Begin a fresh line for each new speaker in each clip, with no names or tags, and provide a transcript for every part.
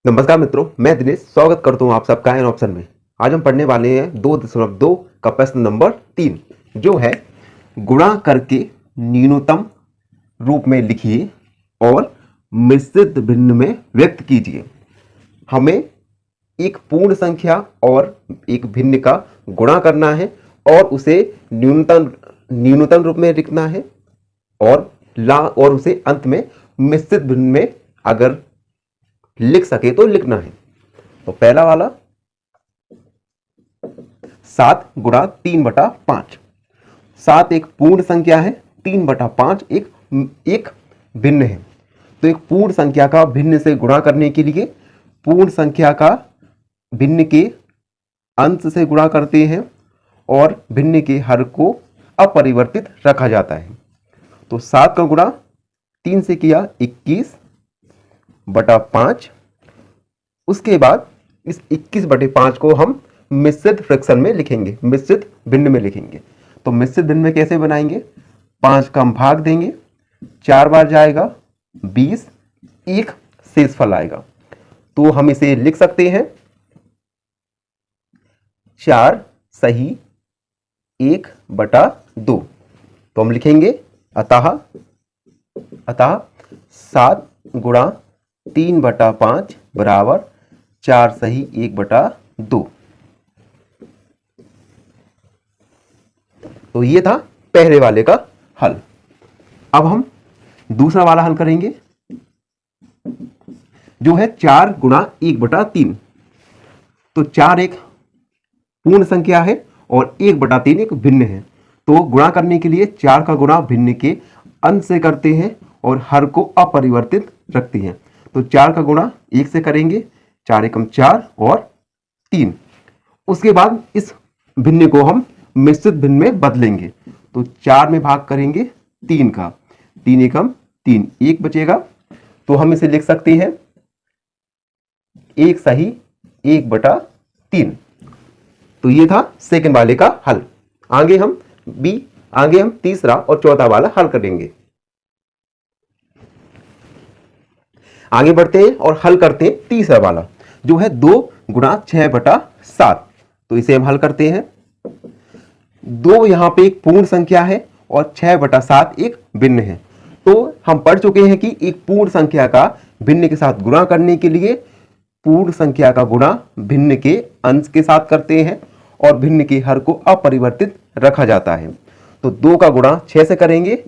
नमस्कार मित्रों, मैं दिनेश स्वागत करता हूं आप सबका एन ऑप्शन में। आज हम पढ़ने वाले हैं 2.2 का प्रश्न नंबर 3, जो है गुणा करके न्यूनतम रूप में लिखिए और मिश्रित भिन्न में व्यक्त कीजिए। हमें एक पूर्ण संख्या और एक भिन्न का गुणा करना है और उसे न्यूनतम रूप में लिखना है और उसे अंत में मिश्रित भिन्न में अगर लिख सके तो लिखना है। तो पहला वाला 7 गुणा 3/5। 7 एक पूर्ण संख्या है, 3/5 एक भिन्न है। तो एक पूर्ण संख्या का भिन्न से गुणा करने के लिए पूर्ण संख्या का भिन्न के अंश से गुणा करते हैं और भिन्न के हर को अपरिवर्तित रखा जाता है। तो 7 का गुणा 3 से किया 21/5। उसके बाद इस 21/5 को हम मिश्रित फ्रैक्शन में लिखेंगे, मिश्रित भिन्न में लिखेंगे। तो मिश्रित भिन्न में कैसे बनाएंगे? 5 का हम भाग देंगे, 4 बार जाएगा 20, एक शेषफल आएगा। तो हम इसे लिख सकते हैं 4 सही 1/2। तो हम लिखेंगे अतः 7 गुणा 3/5 बराबर 4 सही 1/2। तो ये था पहले वाले का हल। अब हम दूसरा वाला हल करेंगे, जो है 4 गुणा 1/3। तो 4 एक पूर्ण संख्या है और 1/3 एक भिन्न है। तो गुणा करने के लिए 4 का गुणा भिन्न के अंश से करते हैं और हर को अपरिवर्तित रखते हैं। तो 4 का गुणा 1 से करेंगे, 4 एकम 4 और 3। उसके बाद इस भिन्न को हम मिश्रित भिन्न में बदलेंगे। तो 4 में भाग करेंगे 3 का, 3 एकम 3, 1 बचेगा। तो हम इसे लिख सकते हैं 1 सही 1/3। तो ये था सेकंड वाले का हल। आगे हम तीसरा और चौथा वाला हल करेंगे। आगे बढ़ते हैं और हल करते हैं तीसरा वाला, जो है 2 गुणा 6/7। तो इसे हम हल करते हैं। 2 यहां पे एक पूर्ण संख्या है और 6/7 एक भिन्न है। तो हम पढ़ चुके हैं कि एक पूर्ण संख्या का भिन्न के साथ गुणा करने के लिए पूर्ण संख्या का गुणा भिन्न के अंश के साथ करते हैं और भिन्न के हर को अपरिवर्तित रखा जाता है। तो 2 का गुणा 6 से करेंगे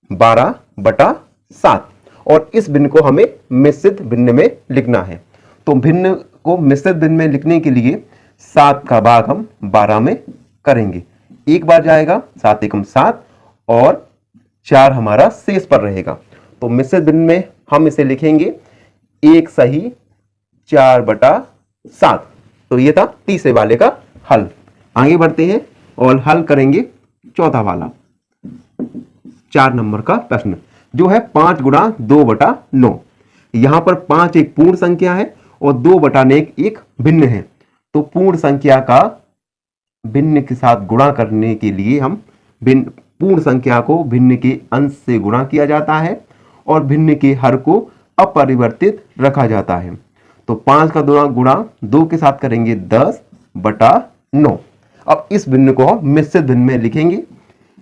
12/7 और इस भिन्न को हमें मिश्रित भिन्न में लिखना है। तो भिन्न को मिश्रित भिन्न में लिखने के लिए 7 का भाग हम 12 में करेंगे, एक बार जाएगा 7 एकम 7 और 4 हमारा शेष पर रहेगा। तो मिश्रित भिन्न में हम इसे लिखेंगे 1 सही 4/7। तो ये था तीसरे वाले का हल। आगे बढ़ते हैं और हल करेंगे चौथा वाला, 4 नंबर का प्रश्न, जो है 5 गुणा 2/9। यहां पर 5 एक पूर्ण संख्या है और 2/9 एक भिन्न है। तो पूर्ण संख्या का भिन्न के साथ गुणा करने के लिए हम पूर्ण संख्या को भिन्न के अंश से गुणा किया जाता है और भिन्न के हर को अपरिवर्तित रखा जाता है। तो 5 का गुणा 2 के साथ करेंगे 10/9। अब इस भिन्न को हम मिश्रित भिन्न में लिखेंगे।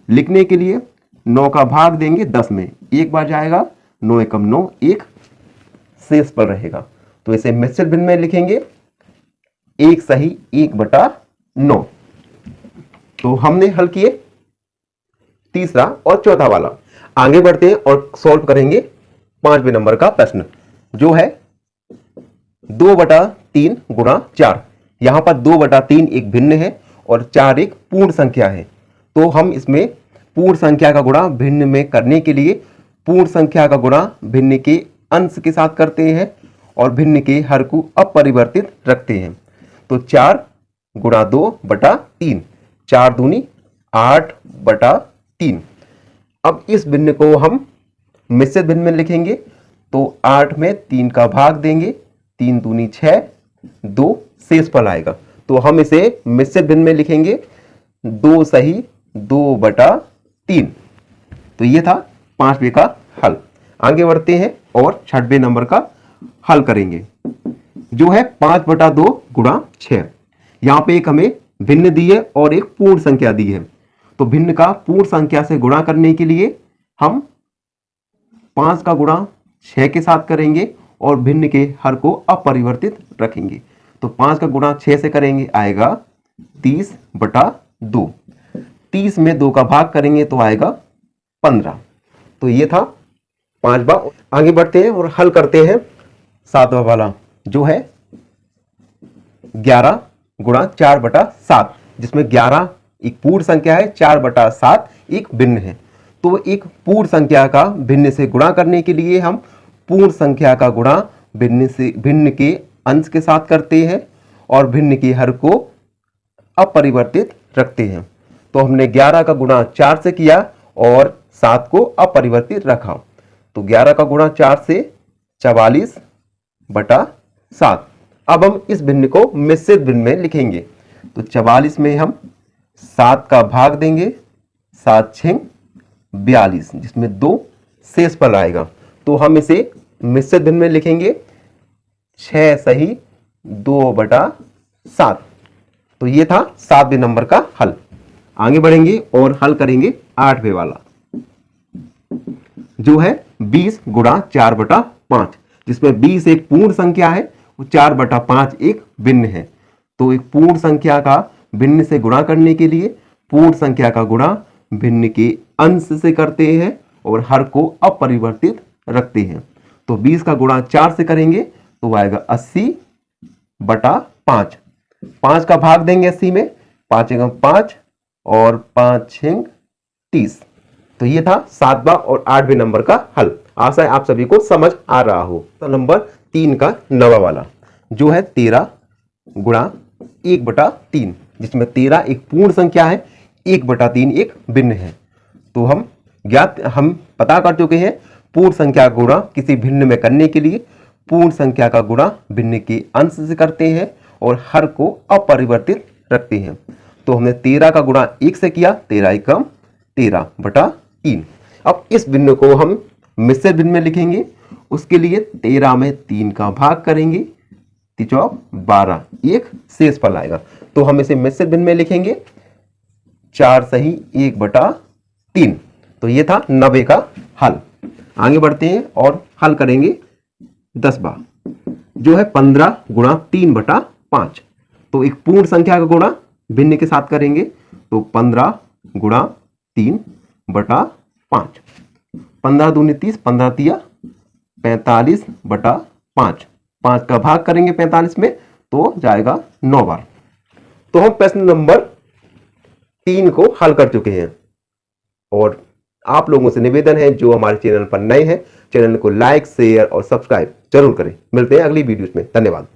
लिखने के लिए 9 का भाग देंगे 10 में, एक बार जाएगा 9 एकम 9, एक शेष पर रहेगा। तो इसे मिश्रित भिन्न में लिखेंगे 1 सही 1/9। तो हमने हल किए तीसरा और चौथा वाला। आगे बढ़ते हैं और सॉल्व करेंगे 5वें नंबर का प्रश्न, जो है 2/3 गुणा 4। यहां पर 2/3 एक भिन्न है और 4 एक पूर्ण संख्या है। तो हम इसमें पूर्ण संख्या का गुणा भिन्न में करने के लिए पूर्ण संख्या का गुणा भिन्न के अंश के साथ करते हैं और भिन्न के हर को अपरिवर्तित रखते हैं। तो 4 गुणा 2/3, 4 दूनी 8/3। अब इस भिन्न को हम मिश्रित भिन्न में लिखेंगे। तो 8 में 3 का भाग देंगे, 3 दूनी 6, 2 शेषफल आएगा। तो हम इसे मिश्रित भिन्न में लिखेंगे 2 सही 2/3। तो ये था 5वें का हल। आगे बढ़ते हैं और 6वें नंबर का हल करेंगे। जो है 5/2 गुणा 6। यहां पे एक हमें भिन्न दी है और एक पूर्ण संख्या दी है। तो भिन्न का पूर्ण संख्या से गुणा करने के लिए हम 5 का गुणा 6 के साथ करेंगे और भिन्न के हर को अपरिवर्तित रखेंगे। तो 5 का गुणा 6 से करेंगे, आएगा 30/2। 30 में 2 का भाग करेंगे तो आएगा 15। तो ये था 5वां। आगे बढ़ते हैं और हल करते हैं 7वां वाला, जो है 11 गुणा 4/7, जिसमें 11 एक पूर्ण संख्या है, 4/7 एक भिन्न है। तो एक पूर्ण संख्या का भिन्न से गुणा करने के लिए हम पूर्ण संख्या का गुणा भिन्न के अंश के साथ करते हैं और भिन्न के हर को अपरिवर्तित रखते हैं। तो हमने 11 का गुणा 4 से किया और 7 को अपरिवर्तित रखा। तो 11 का गुणा 4 से 44/7। अब हम इस भिन्न को मिश्रित भिन्न में लिखेंगे। तो 44 में हम 7 का भाग देंगे, 7 6 42, जिसमें 2 शेष फल आएगा। तो हम इसे मिश्रित भिन्न में लिखेंगे 6 सही 2/7। तो ये था 7वें नंबर का हल। आगे बढ़ेंगे और हल करेंगे 8वें वाला, जो है 20 गुणा 4/5, जिसमें 20 एक पूर्ण संख्या है, 4/5 एक भिन्न है। तो एक पूर्ण संख्या का भिन्न से गुणा करने के लिए पूर्ण संख्या का गुणा भिन्न के अंश से करते हैं और हर को अपरिवर्तित रखते हैं। तो 20 का गुणा 4 से करेंगे तो आएगा 80/5। 5 का भाग देंगे 80 में, 5 × 5 और 5 6 30। तो ये था 7वां और 8वें नंबर का हल। आशा है आप सभी को समझ आ रहा हो। तो नंबर 3 का 9वां वाला, जो है 13 गुणा 1/3, जिसमें 13 एक पूर्ण संख्या है, 1/3 एक भिन्न है। तो हम पता कर चुके हैं पूर्ण संख्या का गुणा किसी भिन्न में करने के लिए पूर्ण संख्या का गुणा भिन्न के अंश से करते हैं और हर को अपरिवर्तित रखते हैं। तो हमने 13 का गुणा 1 से किया, 13 × 13/3। अब इस भिन्न को हम मिश्रित भिन्न में लिखेंगे। उसके लिए 13 में 3 का भाग करेंगे, 3 12, एक शेष फल आएगा। तो हम इसे मिश्रित भिन्न में लिखेंगे 4 सही 1/3। तो ये था 90 का हल। आगे बढ़ते हैं और हल करेंगे 10वां, जो है 15 गुणा 3/5। तो एक पूर्ण संख्या का गुणा भिन्न के साथ करेंगे। तो 15 गुणा 3/5, 15 दूनी 30, 15 तिया 45/5। 5 का भाग करेंगे 45 में तो जाएगा 9 बार। तो हम प्रश्न नंबर 3 को हल कर चुके हैं और आप लोगों से निवेदन है जो हमारे चैनल पर नए हैं, चैनल को लाइक शेयर और सब्सक्राइब जरूर करें। मिलते हैं अगली वीडियोस में। धन्यवाद।